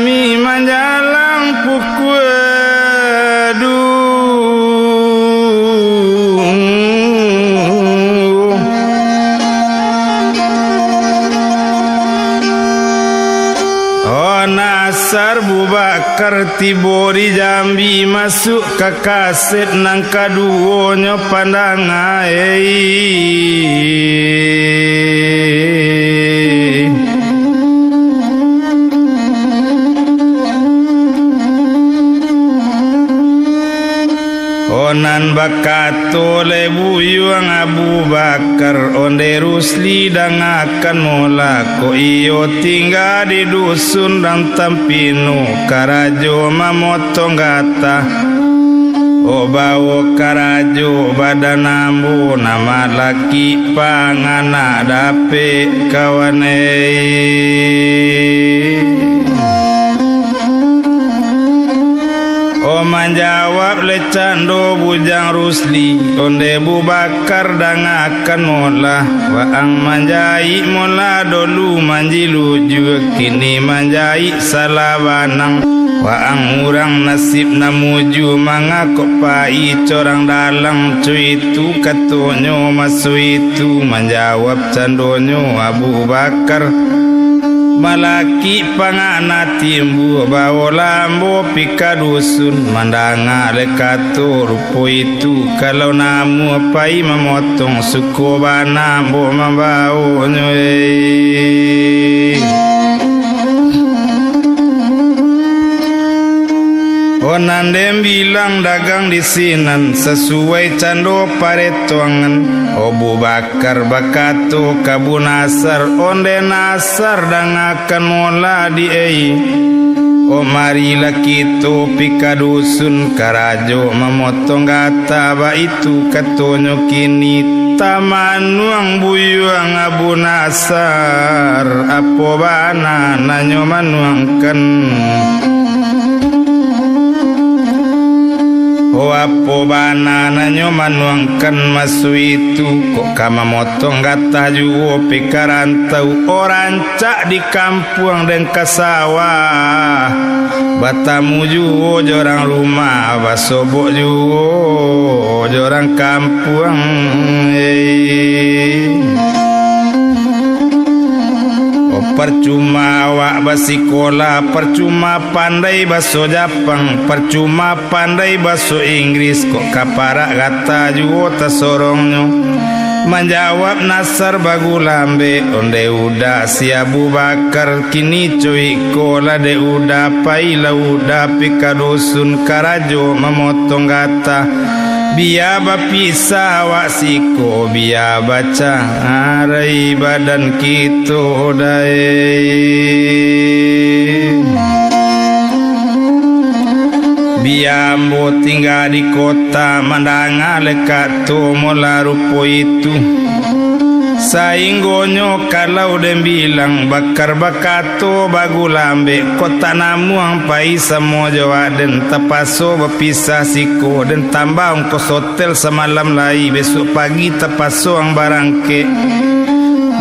Jami manjalang pukul Nasar Bubakar tibo di Jambi masuk ke kaset nang kaduonyo pandangai onan bakato lebuyuang Abu Bakar onde Rusli dan akan molako iyo tinggal di dusun dan tampinu karajo mamotong gata o bawo karajo badan ambu nama laki pangana dape kawanei o menjawab le cando bujang Rusli onde Abu Bakar dan akan mola waang manjai mola dulu manjilu juga kini manjai salawanang waang urang nasib namuju mangakok pai corang dalang cuitu katonyo masu itu menjawab candonyo Abu Bakar malaki pangana timbu bawa lambo pika dusun mandanga lekato rupo itu kalau namu apai memotong suku bana bo mambau nyoy onandem bilang dagang di sinan sesuai cando paretuangan Abu Bakar bakato kabu Nasar onde Nasar dan akan mola di ei o marilah kita pika dusun karajo memotong gata ba itu katonyo kini tamanuang buyuang Abu Nasar apo bana nanyo manuangkan o apo banana nyo manuangkan masu itu kok kama motong gata juo pikarantau orang cak di kampung dan kasawah batamu juo jorang rumah basobok juo jorang kampung percuma awak basikola percuma pandai bahasa Jepang percuma pandai bahasa Inggris kok kaparak kata juo tasorongnya menjawab Nasar bagulambe onde udah si Abu Bakar kini cuy kola de udah paila udah pika dusun karajo memotong gata biya bapisa wasiko biya baca arai badan kita dai biya ambo tinggal di kota mandanga lekato mola rupo itu sainggonyo kalau dem bilang bakar bakato bagulambe kota namuang pai semua jawa dan tapaso berpisah siko dan tambah ongkos hotel semalam lai besok pagi tapaso ang barangke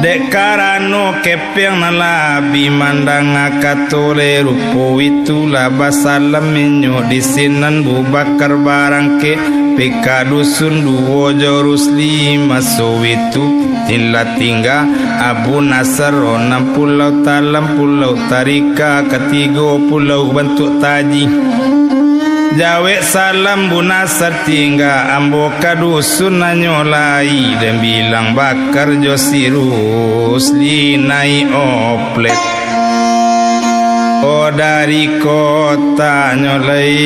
dek karano kepeng nalabi mandang akatole rupo itu laba salam minyo di sinan Bu Bakar barangke pika dusun duo Rusli maso itu tila tingga Abu Nasar onam pulau talam pulau tarika ketiga pulau bentuk taji jawe salam Bu Nasar tingga ambo kadusun nanyolai dan bilang Bakar Josi Rusli nai oplet oh dari kota nyolai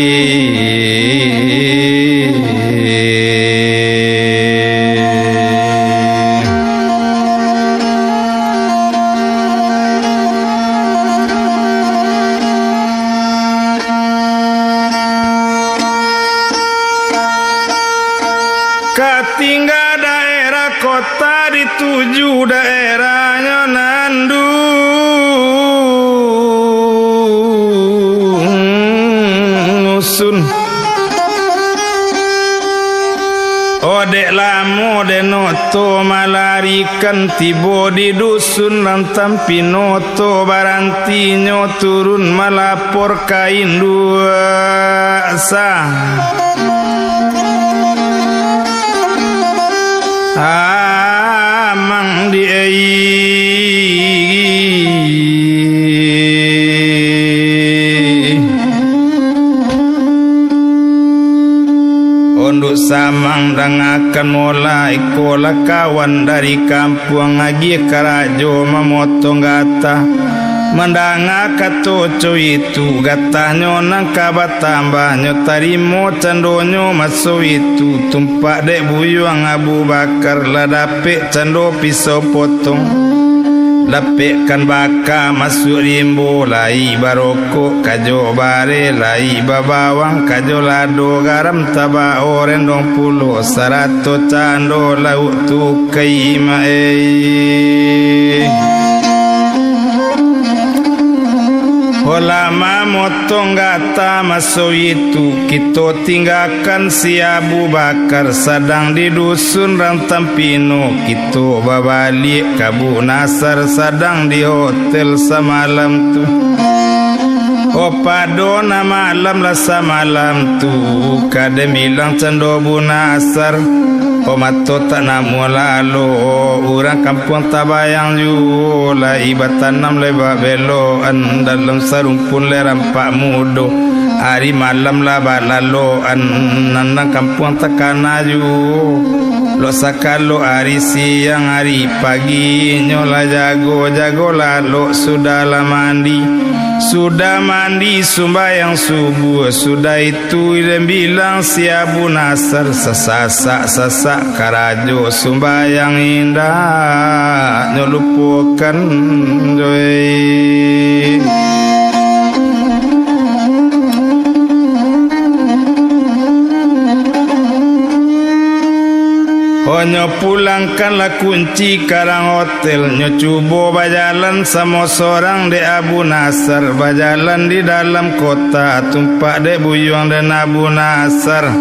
katinggal daerah kota dituju daerahnya Nandusun oh dek lamu denoto malarikan tibo di dusun lantam pinoto barantinyo turun malapor kain dua sah amang di onduk samang dangakan mulai kola kawan dari kampung agi karajo memotong gata mendanga katoco itu gatahnya nang kabat tambahnya tarimo candonyo maso itu tumpak dek buyuang Abu Bakar ladapik cando pisau potong lapikkan baka masuk rimbo lai barokok kajo bare lai babawang kajo lado garam taba orendong pulo sarato cando lauk tu kaimae Ulama motong gata masuk itu kita tinggalkan si Abu Bakar sedang di dusun Rantampino kita babalik ke Abu Nasar sedang di hotel semalam tu padona malam lah semalam tu kada bilang cendo Abu Nasar mato tak namu lalu orang kampung tabayang ju la ibat tanam leba beloan dalam sarumpun le rampak mudo hari malam lah balaloan nandang kampung takana ju lo sakalo hari siang hari pagi nyola jago lalu sudah mandi sembahyang subuh sudah itu dia bilang si Abu Nasar sasak karajo sembahyang indah nyolupukan joy Nyo pulangkanlah kunci karang hotel nyo cubo bajalan sama seorang de Abu Nasar bajalan di dalam kota tumpak de buyuang dan Abu Nasar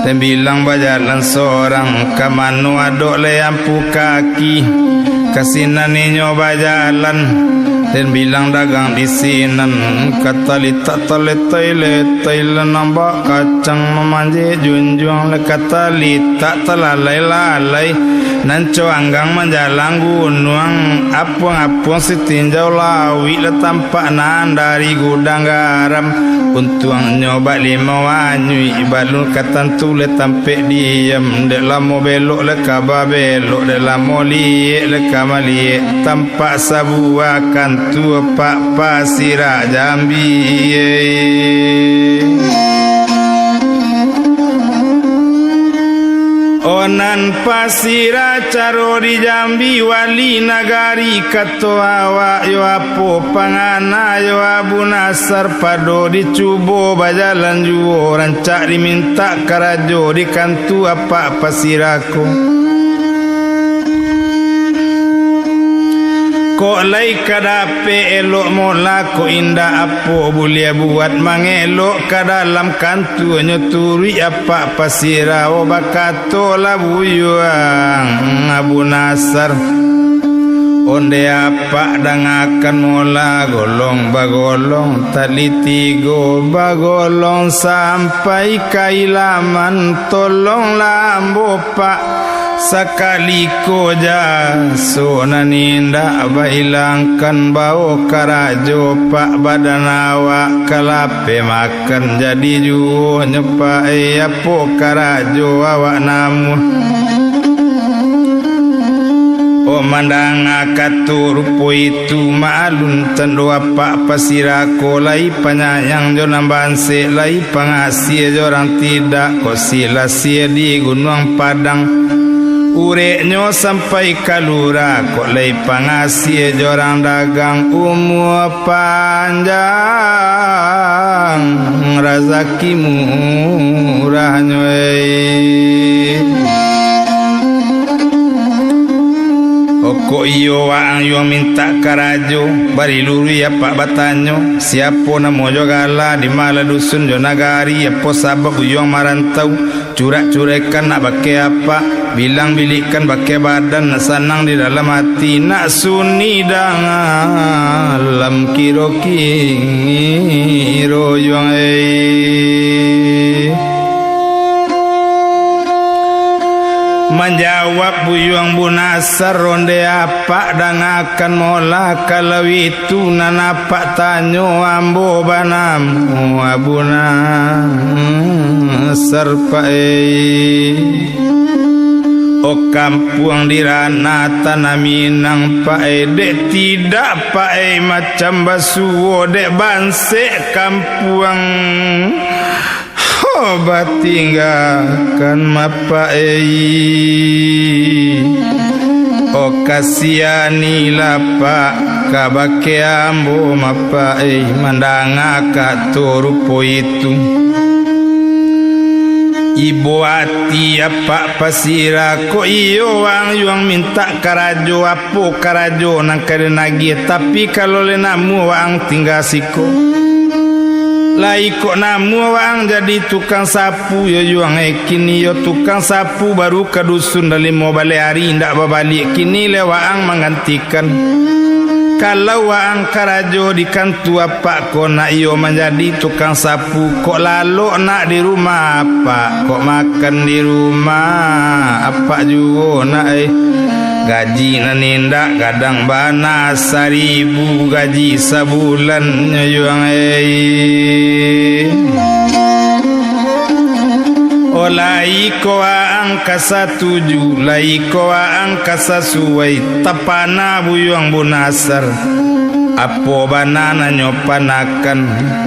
dan bilang bajalan seorang kamanu adok le ampu kaki kasinan nyo bajalan dan bilang dagang di sinan kata litak letai nambah kacang memanje junjung le kata litak telalai nanco anggang menjalang gunung apung si tinjau lawi le tampak nan dari gudang garam untuang nyoba lima wanyui balun katantu le tampek diem dek lamo belok le kaba belok dek lamo liek le kamaliek tampak sabuah kantu pak pasira Jambi onan pasira caro di Jambi wali nagari kato awak yo apo pangana yo Abu Nasar pado dicubo bajalan juo rancak diminta karajo di kantu apa pasiraku kok lai kadape elok mola ko indah apo boleh buat mangelok ke dalam kantu nyeturi apa pasira bakato la buyuang Abu Nasar onde apa dangakan mola golong bagolong talitigo bagolong sampai kailaman tolong lambo pak sakali koja sona ninda hilangkan bau karajo pak badan awak kalape makan jadi juo nyepai apo karajo awak namu mandang akatur rupo itu maalun tendo apa pasirako lai penyayang jonang banse lai pengasih jorang tidak kosila sia di Gunung Padang ureknyo sampai kalura kok lai pengasih jorang dagang umur panjang rezeki murahnya Kok iyo waang yo minta karajo bari luru ya pak batanyo siapo namo jogala di mala dusun jo nagari apa sabab uyong marantau curak-curekan nak pakai apa bilang bilikan pakai badan nak sanang di dalam hati nak suni dalam kiro-kiro yung menjawab buyuang bunasar ronde apa dangakan mola kalau itu nanapak tanyo ambo banam abuna serpai o kampung di rana tanah Minang pae dek tidak pae macam basuo dek bansek kampung obat tinggalkan mapai o kasiani lapa kabake ambo mapai mandanga katorupo itu ibu hati apa pasira ko iyo wang yuang minta karajo apo karajo nang kadenagi tapi kalau lenamu wang tinggal siko lai kok namu wang jadi tukang sapu yo yuang kini yo tukang sapu baru ke dusun dalam mau balik hari ndak babalik kini lewang menggantikan kalau wang karajo di kantu apa kok nak yo menjadi tukang sapu kok lalu nak di rumah apa kok makan di rumah apa juga nak gaji nanindak kadang bana 1000 gaji sebulan yuang olai ko angkasa 7 lai ko angkasa suai tapana buyuang bunasar apo banana nyopanakan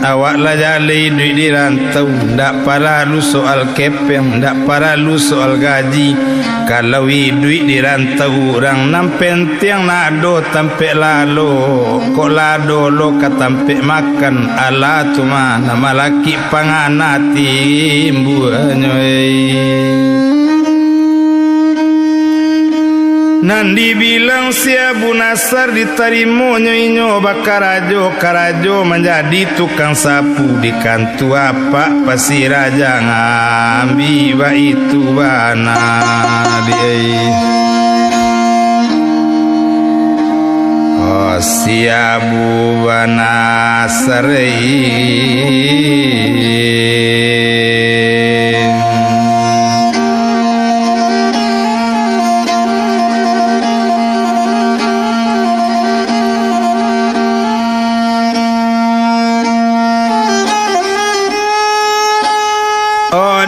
awak lah jali duit di rantau ndak paralu soal kepem ndak paralu soal gaji kalau duit di rantau orang nampen tiang nado tampe lalo kok lado lo katampe makan ala tuma nama laki panganati mbuanyo Nandi bilang sia bunasar ditarimo nyo bakarajo karajo menjadi tukang sapu di kantu apa pasiraja ngambi ba itu bana dia oh sia bu banasar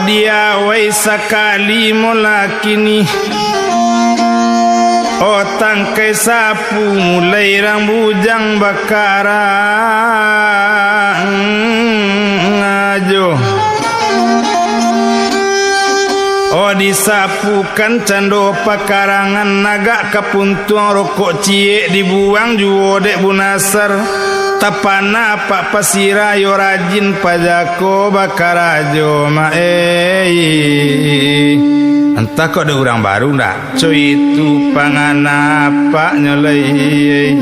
dia wai sakali mula kini o tangkai sapu mulai rang bujang bakarang ajo o disapukan cando pakarangan naga kapuntuang rokok cie dibuang juo dek bunasar tapana pak pasira yo rajin pajako bakarajo ma entah kok ada orang baru ndak cuy itu pangana pak nyolai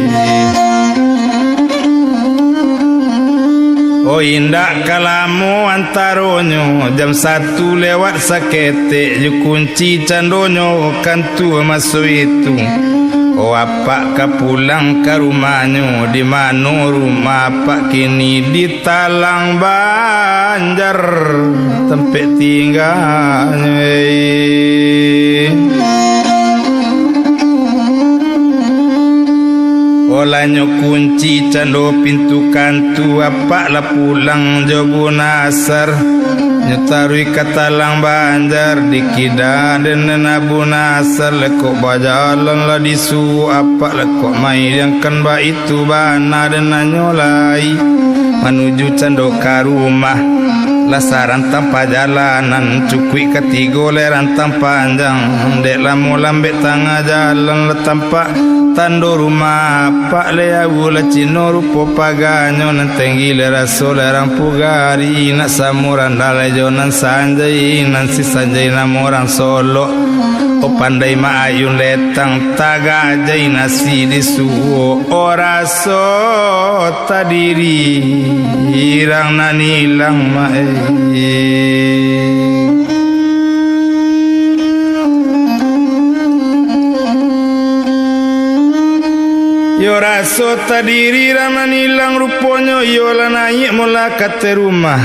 oh indak kalamu antaronyo jam 1 lewat sakete ju kunci candonyo kantu masuk itu oh apa ka pulang ke rumahnya di mana rumah pak kini di Talang Banjar tempat tinggalnya olanya kunci cando pintu kantu apa lah pulang jobu nasar nyetarui katalang Banjar di Kidan dan Abu Nasar lekok bajalan lah disu apa lekok mai yang kan ba itu bana dan nyolai menuju candoka rumah lasaran tanpa jalanan cukui ketiga leran panjang dek lamu lambek tengah jalan le tanpa tando rumah pak le awula cino rupo paganyo nantenggi le raso lerang pugari nak samuran dalai jonan sanjai nan si sanjai namorang solo O pandai maayun letang taga jai nasi disuo ora so tadiri irang nanilang mae yo raso tadiri irang nanilang ruponyo yo lanai mula kate rumah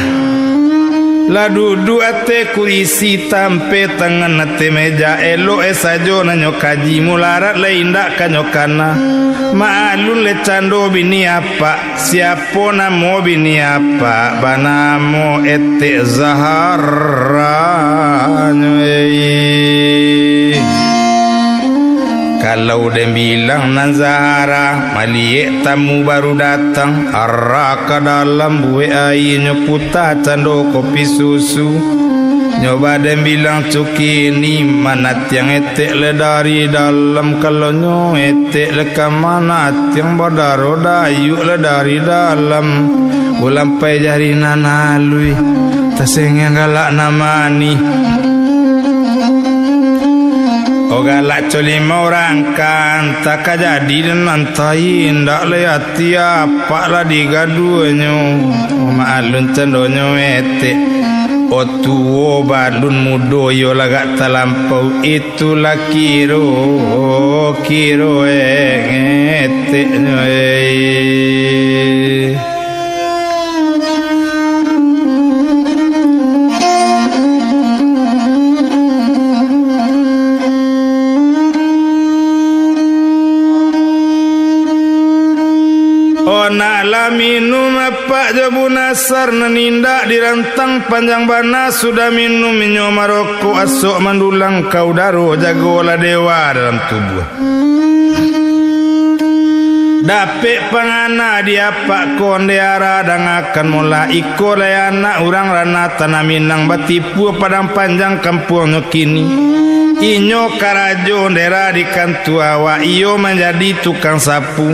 la dudu ate kurisi tampe tangan ate meja elo esajo nanyo kaji mularat le indak kanyokana maalun le cando bini apa siapo namo bini apa banamo ete Zahara kalau dem bilang nan Zahara maliek tamu baru datang arah ke dalam buih air nyoputa cando kopi susu nyoba dem bilang cuki ni mana tiang etek le dari dalam kalau nyo etek le ke mana tiang berdaroda yuk le dari dalam ulampai jari nanalui taseng galak namani o galak colima orang kan tak jadi dan nantai ndak lehati apa lah digaduanyo maalun cendonyo ete o tuo balun mudo yo lagak talampau itulah kiro ete nyo Nak minum apa jabu nasar nanindak dirantang panjang bana sudah minum minyo maroko asok mandulang kau daro jagolah dewa dalam tubuh dapet pangana dia pak kondeara dan akan mula iko layana urang rana tanah minang batipu padang panjang kampungnya kini inyo karajo ndera di kantuawa iyo menjadi tukang sapu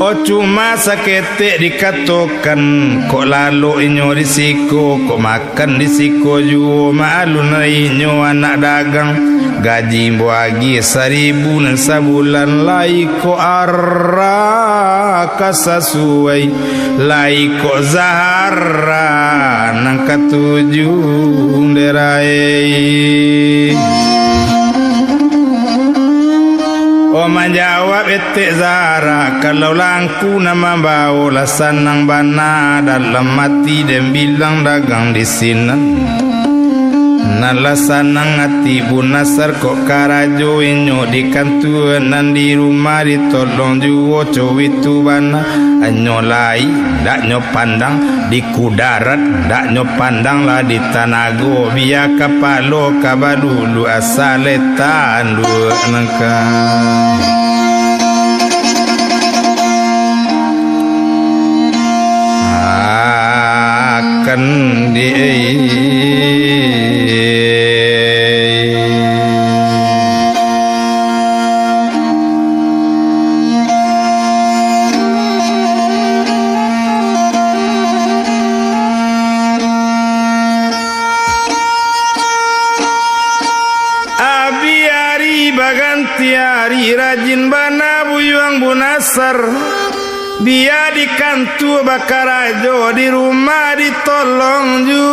o cuma sakete dikatokan kok lalu inyo risiko kok makan risiko ju maalun inyo anak dagang gaji buagi 1.000 dan sabulan lai ko arra kasasuai lai ko Zahara nang katujuh derai o menjawab etek Zahara kalau langku nama bau lasanang bana dalam mati dan bilang dagang di sini nalasanang hati bunasar kok karajo inyo di kantuan nan di rumah ditolong juo cowitu bana anyo lai dak nyo pandang di kudarat dak nyo pandang lah di tanago biya kapalo kabadulu asaletan lu nangka akan di tiari rajin bana buyuang bunasar biar di kantu bakarajo di rumah ditolong ju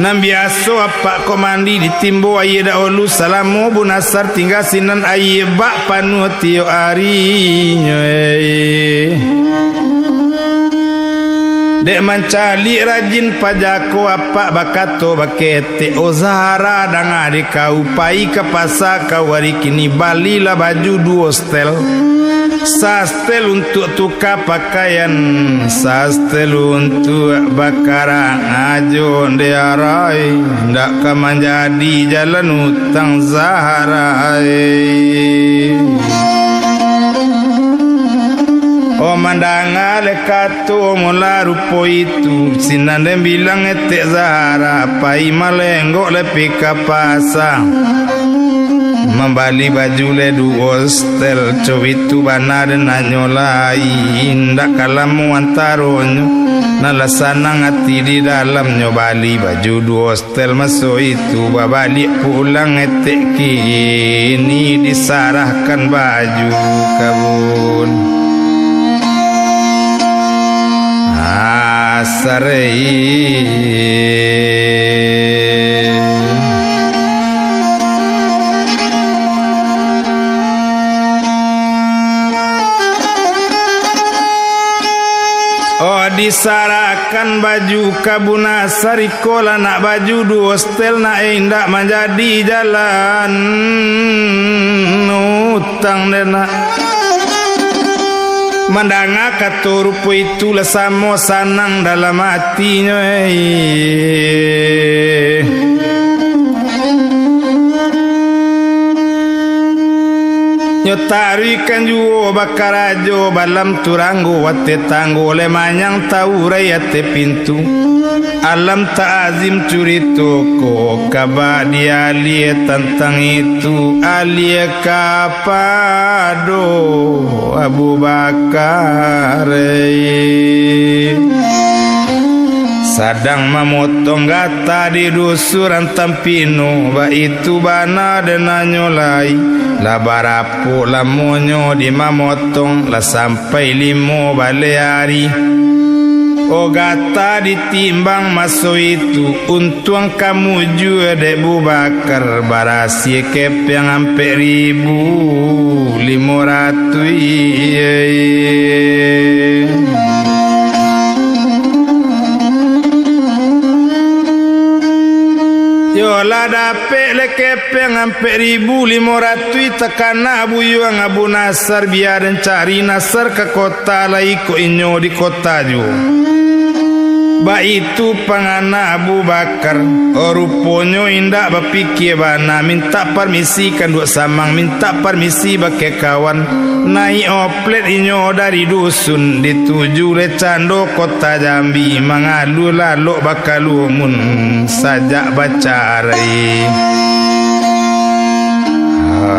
nan biaso apa komandi ditimbo aye daulu salamu bunasar tinggal sinan aye bak panu tio ari dek mancali rajin pajako apa bakato bakete o Zahara danga di kau pai ke pasar kau hari kini bali lah baju 2 stel sastel untuk tukar pakaian sastel untuk bakarang ajo ndearai ndak ka menjadi jalan utang Zahara o mandanga lekato mula rupo itu sinande bilang etek Zahara pai malenggok lepi kapasa Bali baju ledu hostel Cowitu bana dan nyolai Indak kalamu antaronyo Nalasanang hati di dalamnya Bali baju du hostel masuk itu Babalik pulang etek kini Disarahkan baju kabun Asarei disarahkan baju kabuna sarikola nak baju du hostel nak indak menjadi jalan utang dena mandanga katurupu itulah samo sanang dalam hatinya Nyotarikan juo bakarajo balam turanggo wate tanggo lemanyang tahu rayate pintu alam ta'azim curito ko kabadi alie tentang itu alie kapado Abu Bakar Sadang memotong gata di dusuran Tampino Ba itu bana dan nyolai La barapu la monyo di mamotong La sampai 5 bale hari O gata ditimbang masuk itu Untung kamu juga dek Bu Bakar Barasi kep yang hampir 1.500 Yo la dape le kepeng ampe 1.500 takana buyu ang Abu Nasar biar cari Nasar ke kota lai ko inyo di kota ju. Ba itu pangana Abu Bakar ruponyo indak bapikir bana minta permisi kan dua samang minta permisi bake kawan naik oplet inyo dari dusun dituju le cando kota Jambi mangalu lalu bakalumun sajak baca rai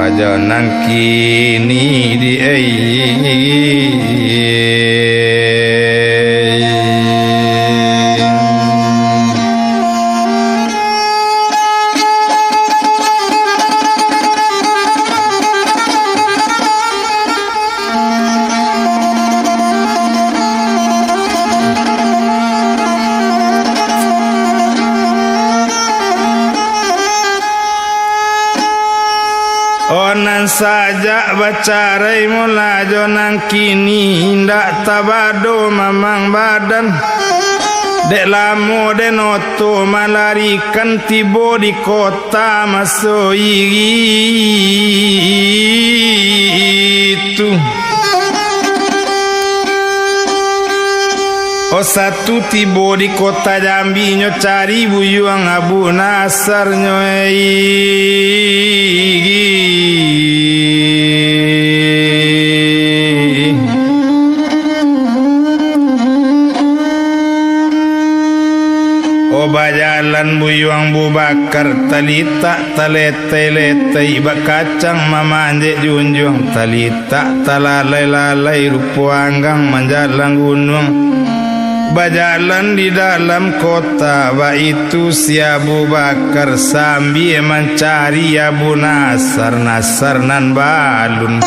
aja nang kini di Onan saja baca rai mula jonang kini ndak tabado mamang badan dek lamo denoto malarikan tibo di kota masuk itu O satu tibo di kota Jambi nyo cari buyuang Abu Nasar nyo O bajalan buyuang Bu Bakar talita talete-lete bakacang mamanje junjung talita talalai-lalai rupuanggang manjalang gunung Bajalan di dalam kota Ba itu si Abu Bakar sambil mencari Abu Nasar Nasar nan balun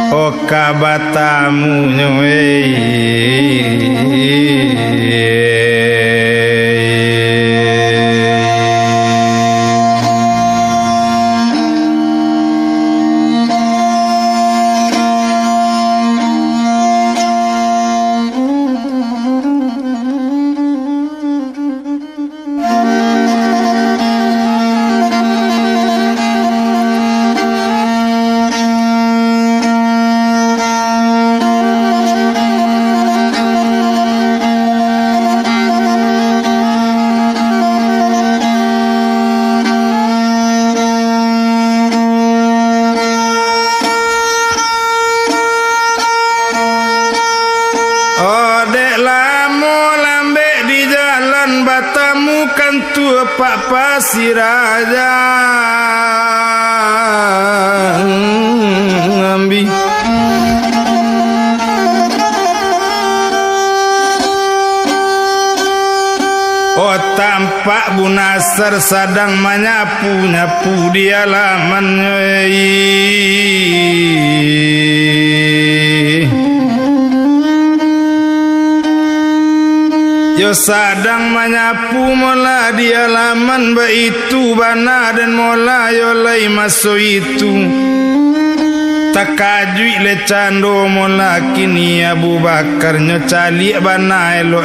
O kabatamu Batamu kan tua Pak Pasir Raja tampak Bu Nasar sedang menyapu-nyapu di halamannya. Yo sadang menyapu mola di halaman itu bana dan mola yo lai masuk itu takajui le cando mola kini Abu Bakar nyo cali bana elo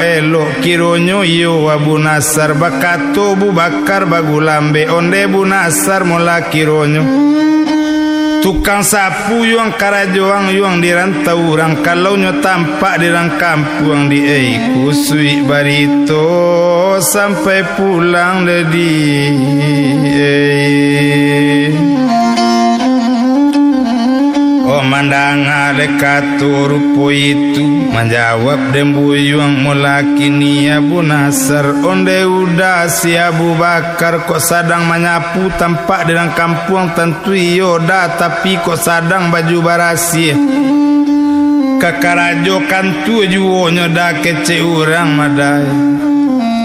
kironyo yo Abu Nasar bakato Abu Bakar bagulambe onde Abu Nasar mola kironyo tukang sapu yuang karajoang yuang dirantau orang kalau nyo tampak dirang kampung di kusui barito sampai pulang dedi mandang alekato rupo itu menjawab dembu yuang mula kini Abu Nasar onde udah si Abu Bakar kok sedang menyapu tampak di dalam kampung tentu yoda tapi kok sedang baju barasi kakarajo kantu juonyo dah kece orang madai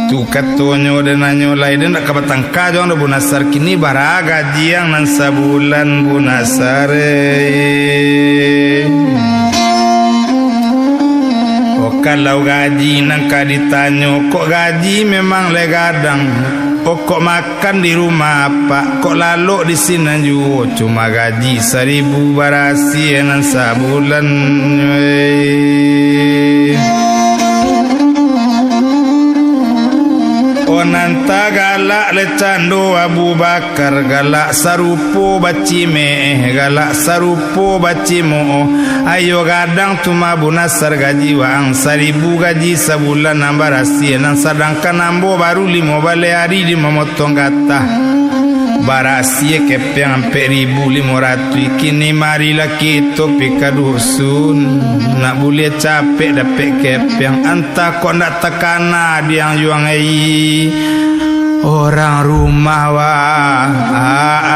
tu katonyo dan nanyo lain dan nak kabatang kajong Abu Nasar kini bara gaji yang nan sabulan Bu Nasar kalau gaji nang kaditanyo kok gaji memang legadang kok makan di rumah apa kok lalu di sini juga cuma gaji 1.000 barasi nan sabulan nanta galak lecando Abu Bakar galak sarupo bacime galak sarupo bacimo ayo gadang tuma Abu Nasar gaji wang 1.000 gaji sebulan nambah rahasia nang sedangkan ambo baru 5 bale hari di memotong kata barasia kepeng 4.500 kini marilah kita pika dusun nak boleh capek dapat kepeng antah kok nak tekana diang juang orang rumah wah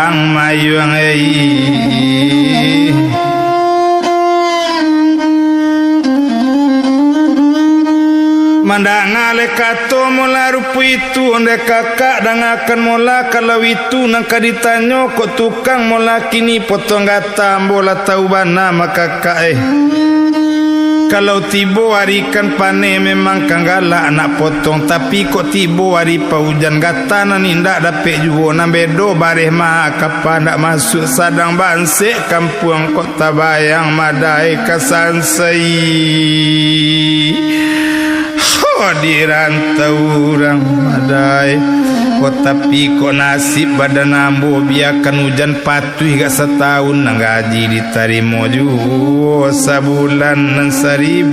ang mayuang mandang alekato mola rupu itu onde kakak dan akan mola kalau itu nang kaditanyo kok tukang mola kini potong gata bola tahu bana maka kakak kalau tibo hari kan pane memang kang galak anak potong tapi kok tibo hari paujan gata nan indak dapet juo nan bedo bareh mah kapan dak masuk sadang bansek kampung kota bayang madai kasansai di rantau orang madai tapi kok nasib badan ambo biarkan hujan patuh gak setahun nang gaji diterima juga sebulan dan 1.000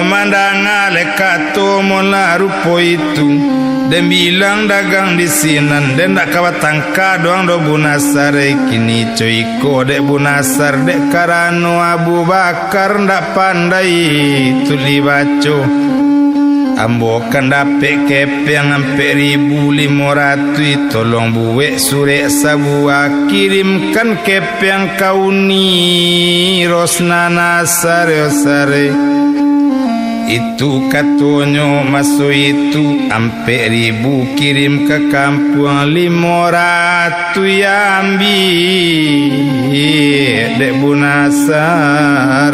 mandang alekato mola rupo itu dan bilang dagang di sinan dan tak kawat tangka doang do Bu Nasar kini coiko dek Bu Nasar dek karano Abu Bakar ndak pandai tuli baco ambo kan dapet kepeng 4.500 tolong buek surek sabua kirimkan kepeng kauni Rosna Nasar sare itu katonyo masuk itu 4.000 kirim ke kampung 500 ambil dek Bu Nasar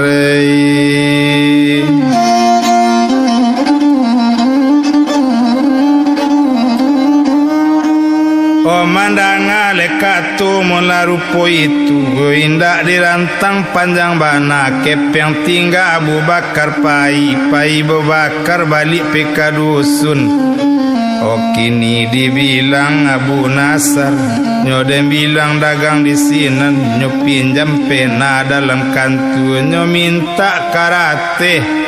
mandang alekato mola rupo itu indak dirantang panjang bana kepeng tinggal Abu Bakar pai Abu Bakar balik peka dusun kini dibilang Abu Nasar nyoden bilang dagang di sini nyo pinjam pena dalam kantu nyo minta karate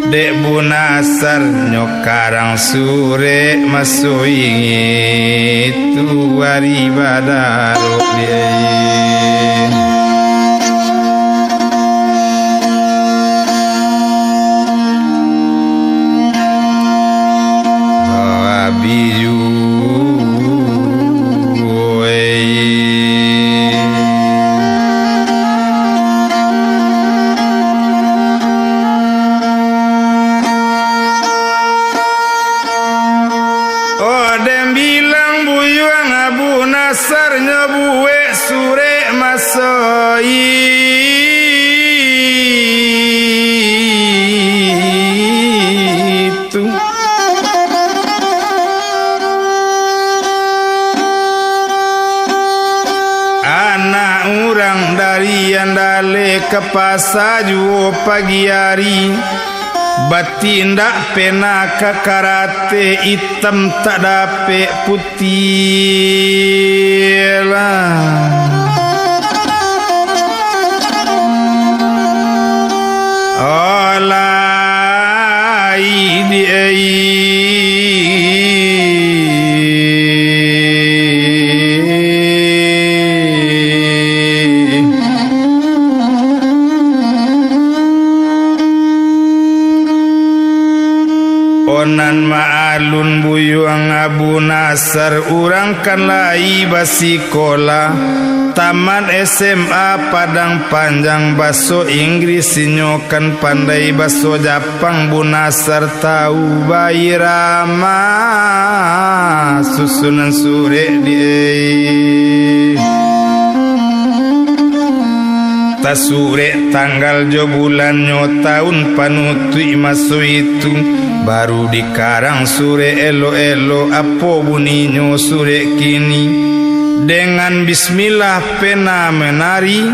dek Bu Nasar nyokarang sure masuk itu hari badaro nasarnya buwe sure masoi itu anak orang dari andale ke pasaju pagi hari batindak pena karate hitam tak dape putih lah olai diai onan maalun buyuang Abu Nasar urang kan lai basikola taman SMA Padang Panjang baso Inggris sinyokan pandai baso Jepang Bu Nasar tahu bayi rama susunan sure di tasure tanggal jo bulan nyo tahun panutui maso itu baru dikarang sure elo-elo apo bunyinya sure kini dengan bismillah pena menari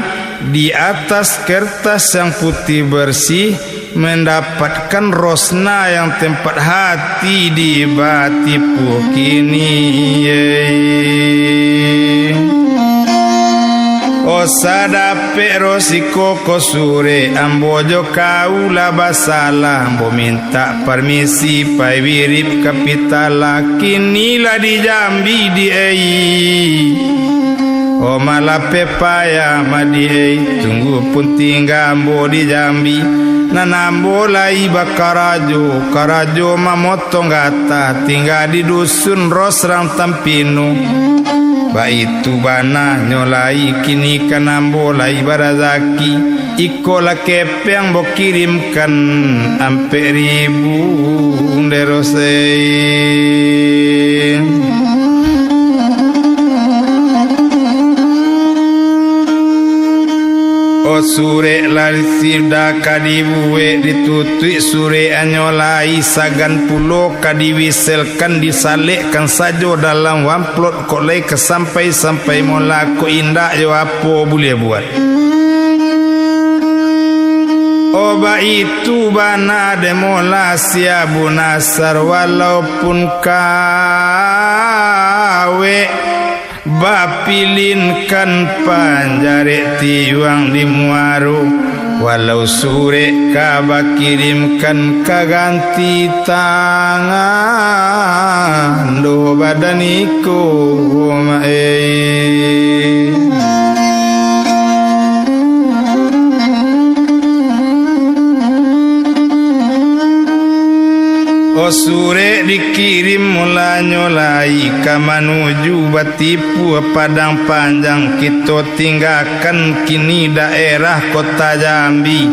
di atas kertas yang putih bersih mendapatkan rosna yang tempat hati di batipu kini osadape rosiko kosure ambojo kaula basala ambo minta permisi pai wirip kapitala kinilah di Jambi di ei o malape paya madi ei tunggu pun tinggal ambo di Jambi nanambo lai bakarajo karajo mamotong gata tinggal di dusun Rosrang Tampinu baitu bana nyolai kini kanambo lai barazaki ikola kepe yang bo kirimkan ampe ribu nderosei o sure lali sirda kadibuwe ditutui sure anyolai sagan pulo kadiwiselkan disalekkan sajo dalam wamplot kolai kesampai-sampai mola ko indah yo apo boleh buat oba itu bana demola sia Bu Nasar walaupun kawe bapilinkan panjare tiwang di muaru walau sure kaba kirimkan kaganti tangan do badaniku sure dikirim mula nyolai ka manuju batipu Padang Panjang kita tinggalkan kini daerah kota Jambi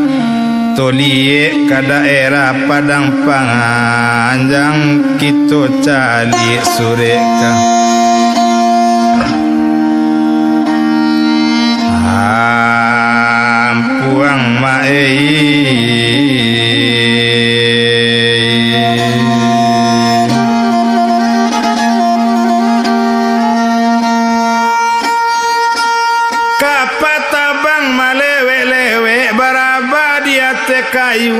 tolie ka daerah Padang Panjang kita cali sure ka ampuang mae kayu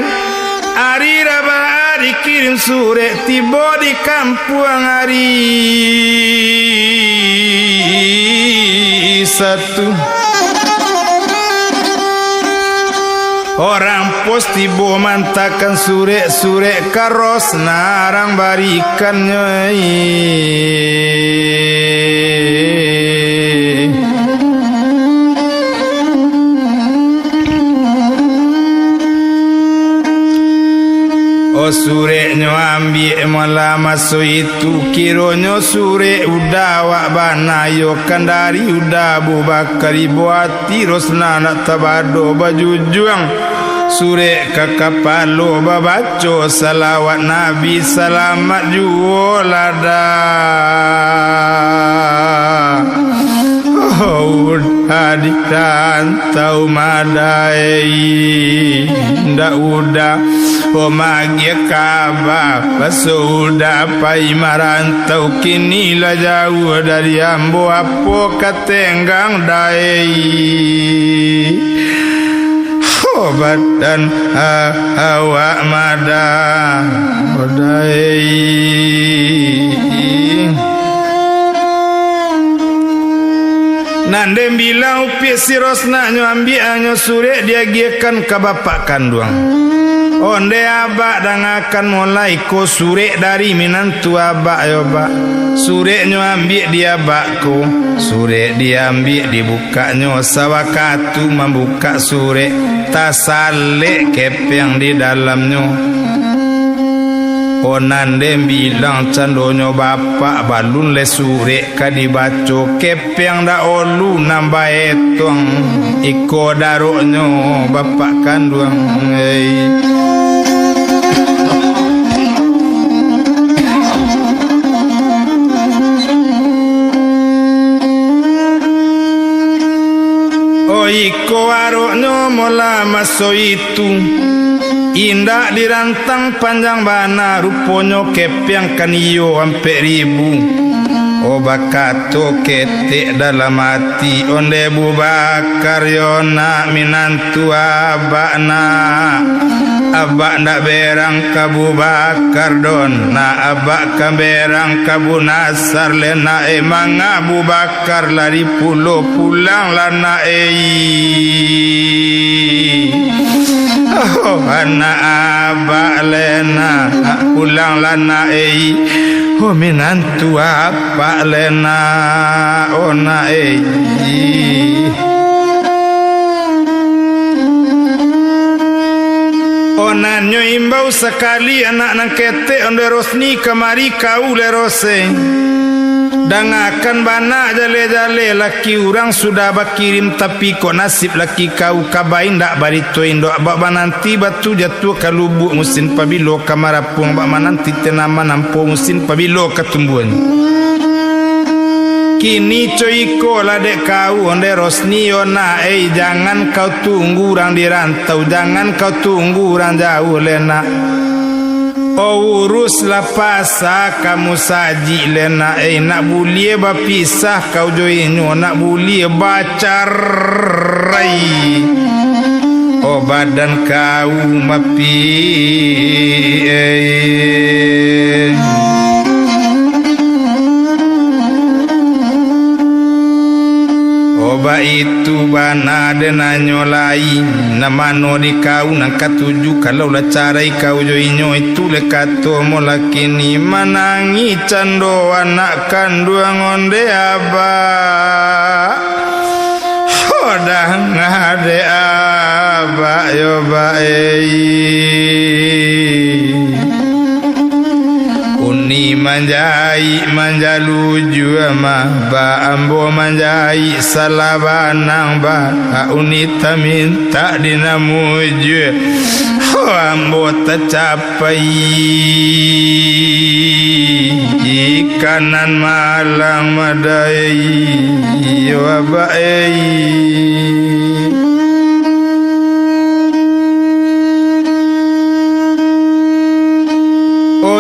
ari raba dikirim sure tiba di kampung hari satu orang pos tiba mantakan sure karos narang barikannya sure nyo ambil malah masuk itu kironyo sure udah wak bana yo kandari udah bubakari buati rosna nak tabado baju juang sure kakapalo babaco salawat nabi selamat juolada udah dirantau madai ndak udah magia kaba sudah pai marantau kini lah jauh dari ambo apo katenggang dai badan awak mada odai nande bilang upi si Rosna nyo ambil anyo sure dia giakan ke bapak kandung onde abak dan akan mulai ko sure dari minantu abak yo bak sure nyo ambil dia bakku sure dia ambil dibuka nyo sawakatu membuka sure tasale kepeng di dalamnya onande bilang candonyo bapak balun le sure ka dibaco kepeng da olu nambah etong iko daroknyo bapak kandung iko aroknyo mola maso itu indah dirantang panjang bana ruponyo kepeng kan iyo ampe ribu bakato ketek dalam hati onde Bakar yona minantu abakna abak ndak berang kabu Bakar don na abak kaberang kabu Nasar lena emang Abu Bakar lari pulau pulang lana anak abak lena pulang lana minantu abak lena ona onanyo imbau sekali anak nang kete onde Rosni kemari kau le rose dan akan bana jale-jale laki orang sudah bakirim tapi kok nasib laki kau kabain ndak barito indo abak nanti batu jatuh ke lubuk musim pabilo kamarapung abak nanti tenama nampo musim pabilo ketumbuhan kini coiko lah dek kau onde Rosni ona jangan kau tunggu orang dirantau jangan kau tunggu orang jauh lena uruslah pasa kamu saji lena nak bulie bapisah kau joinyo nak bulie bacarai badan kau mapi oba itu bana denanyo lai namano di kau nang katuju kalau la carai kau joinyo itu le kato molakini manangi cando anak kandung onde aba hodah ngade aba yo uni manjai manjaluju ama ba ambo manjai salabanang ba unita minta dinamuju ambo tercapai ikanan malang madai wabai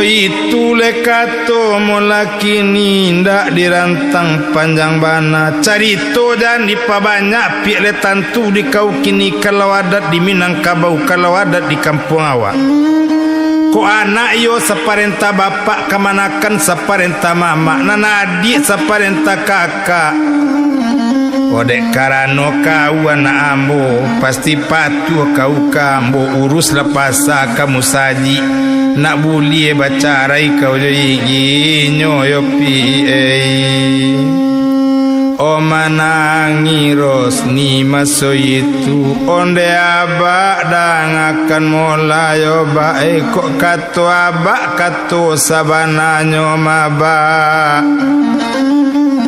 itu lekato molakini ndak dirantang panjang bana carito dan dipabanyak pi le tantu di kau kini kalau adat di Minangkabau kalau adat di kampung awak ko anak yo saparenta bapak kemanakan saparenta mama nana adik saparenta kakak odek karano kau anak ambo pasti patuh kau kambo urus lepasa kamu saji nak bulie bacarai kau jadi nyoyopi manangi Rosni maso itu onde abak dan akan mulai bae kok kato abak kato sabananyo mabak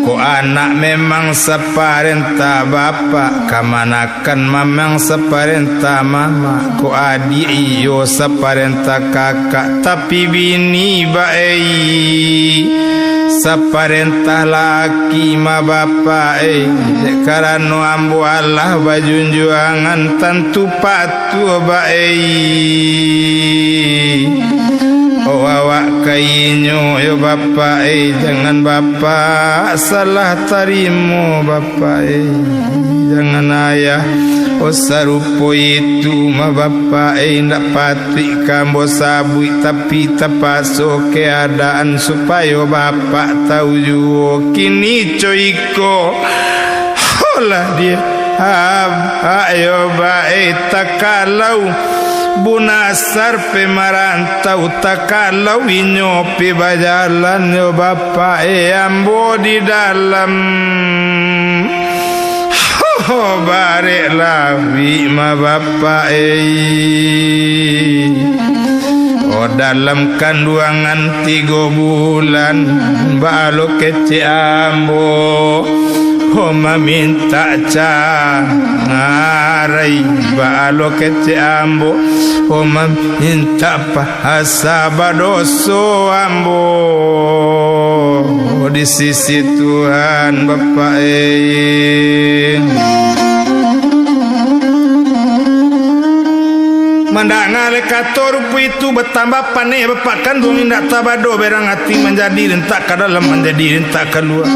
Ko anak memang separenta bapa, kamanakan memang separenta mama. Ko adik iyo separenta kakak, tapi bini baik separenta laki ma bapa karena ambo Allah bajunjuangan tentu patuh baik. Oh awak kainyo yo bapa jangan bapa salah tarimu bapa jangan ayah oh sarupo itu ma bapa ndak pati kambo sabui tapi tapaso keadaan supaya bapa tahu juga kini coiko olah dia ayo baik takalau bunasar pemarantau takalau inyopi bajalan yo bapa ambo di dalam barek lawi ma bapa oh dalam kandungan 3 bulan balo kece ambo oh minta ngarai balo kece ambo oh minta bahasa badoso ambo di sisi Tuhan bapa Mandang kator itu bertambah paneh bapak kandung indak tabado berang hati menjadi rentak ke dalam menjadi rentak keluar.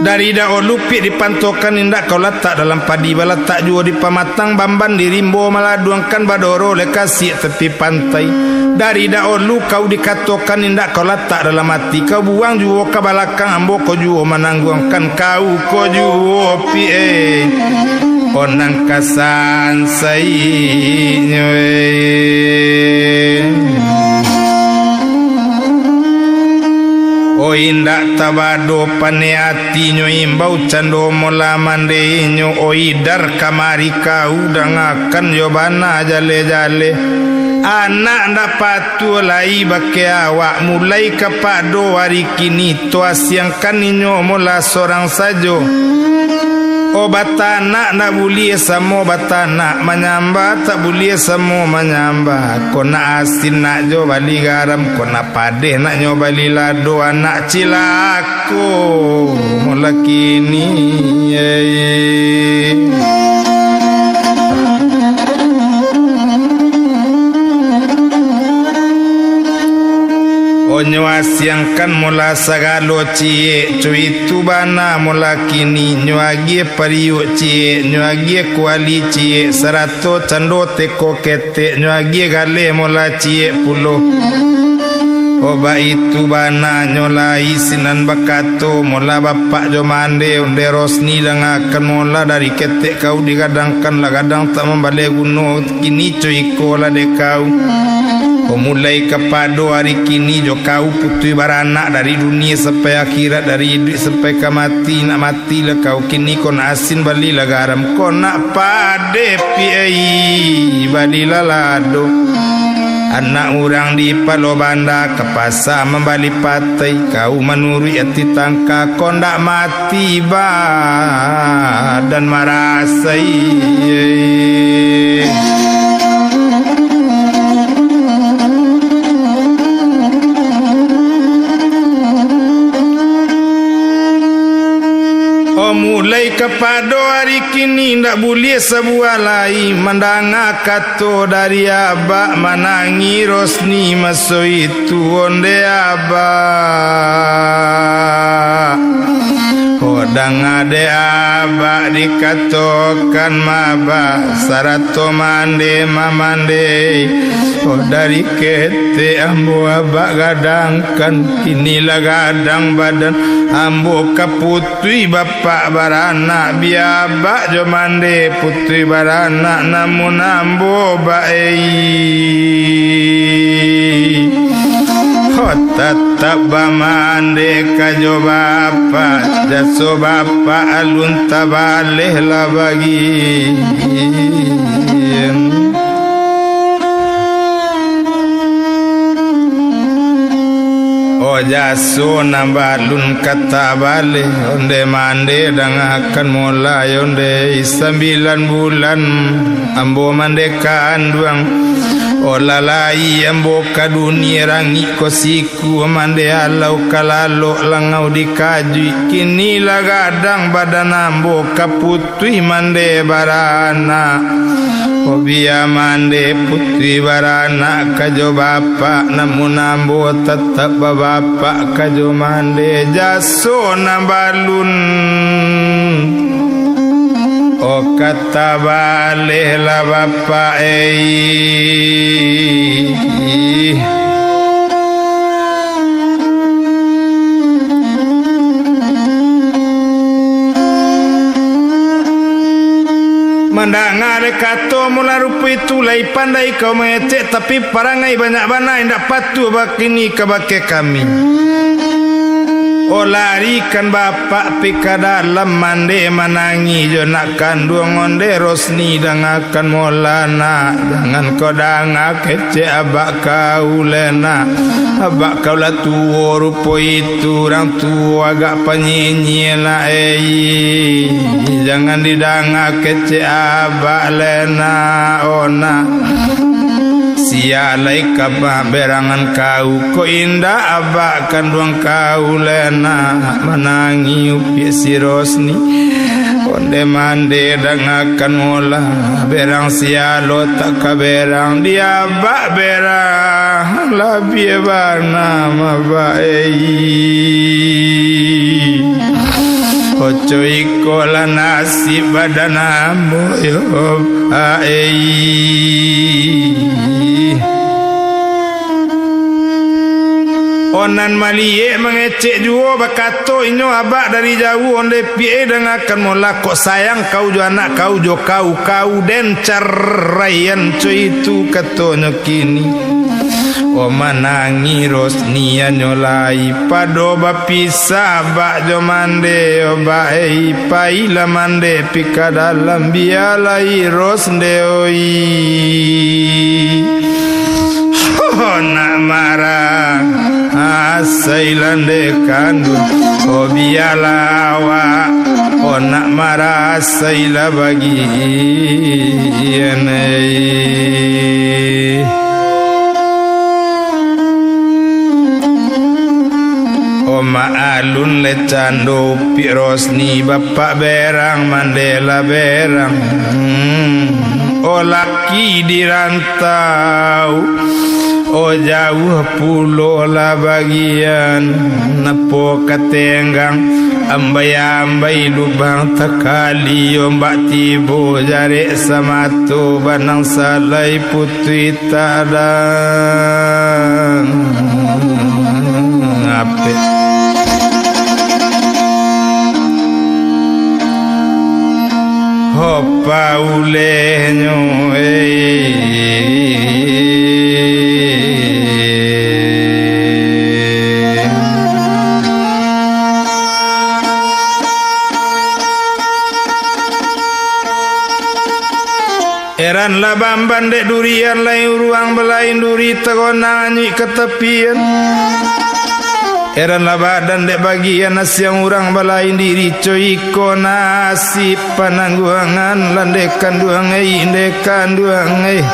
Dari dah lupi dipantokan indak kau letak dalam padi balatak juga di pamatang bamban di rimbo maladuangkan badoro lekasi tepi pantai. Dari dah kau dikatokan indak kau letak dalam hati kau buang juga ke balakang ambo kau juga menangguangkan kau juga pi onang kasan sainyo o indak tabado paneati nyo imbau cando mola mande nyo o idar kamari kau dangakan yo bana jale-jale anak ndak patu lai bake awak mulai kapado hari kini to asiangkan nyo mola seorang sajo. Oh batana nak boleh semua batana menyamba tak boleh semua menyamba. Kau nak asin nak jo bali garam, kau nak padeh nak nyo bali lado anak cilaku mula kini. Onyo asiangkan mula sagalo cie cuy tu bana mula kini nyuagie pariu cie nyuagie kuali cie serato cando teko kete nyuagie gale mula cie pulo oba itu bana nyola isinan bakato mula bapak jomande unde rosni dangakan mula dari kete kau digadangkan lah gadang tak membalik guno kini cuy kola de kau. Mulai kepada hari kini jo kau putui baranak dari dunia sampai akhirat dari hidup sampai ke mati nak mati lah kau kini kau nak asin bali lah garam kau nak pade piai bali lah lado anak orang di Palo Banda ke pasar membali patai kau menurut hati tangka kau nak mati dan marasai mulai kepada hari kini ndak boleh sebuah lain mandanga kato dari abak manangi rosni maso itu onde abak hodang ade abak dikatokan maba sarato mande mamande dari kete ambo abak gadangkan inilah gadang badan ambo kaputui bapak baranak biabak jomande putui baranak namun ambo baik tetap bamande kajo bapak jaso bapak alun tabaleh lah bagi jaso nambalun kata balik onde mande dangakan mulai onde 9 bulan ambo mandekan duang olalai ambo kadunia rangi kosiku mande alau kalalo langau dikajui kini lagadang badan ambo kaputui mande barana Obia mande putri barana kajo bapak namun ambo tetap bapak kajo mande jaso nambalun o kata balik lah bapak Mandang kato mula rupa itu lai pandai kau mengecek tapi parangai banyak bana indak patuh bakini kebake kami. Oh larikan bapak pika dalam mande manangi jo nak kandung onde Rosni dangakan molana jangan kau danga kecek abak kau lena abak kau lah tua rupa itu orang tua agak penyanyi lah jangan didanga kecek abak lena ona sialai kabah berangan kau ko indah abak kandung kau lena menangi upi si Rosni onde mande dangakan mola berang sialo tak kaberang dia abak berang labie bana mabai oco ikola nasib badan ambo yo Onan malie mengecek juo bakato inyo abak dari jauh onde pie dengakan mola kok sayang kau jo anak kau jo kau den caraian cuy itu katonyo kini o manangi Rosni nyolai pado bapisa bak jo mande o bae paila mande pika dalam bialai Rosde oi nak marah asailande kandu o bialawa o nak marah asaila bagi o maalun le cando pi Rosni bapak berang mandela berang o laki dirantau o jauh pulau lah bagian napo katenggang ambai lubang takali ombak tibo jari samato banang salai putri tadang ape hopa ulenyo Eran labam bandek durian lain ruang belain duri tegonang anyi ketepian Eran labadan dek bagian nasi yang urang belain diri coy ko nasi panangguangan landekan duangai indekan duangai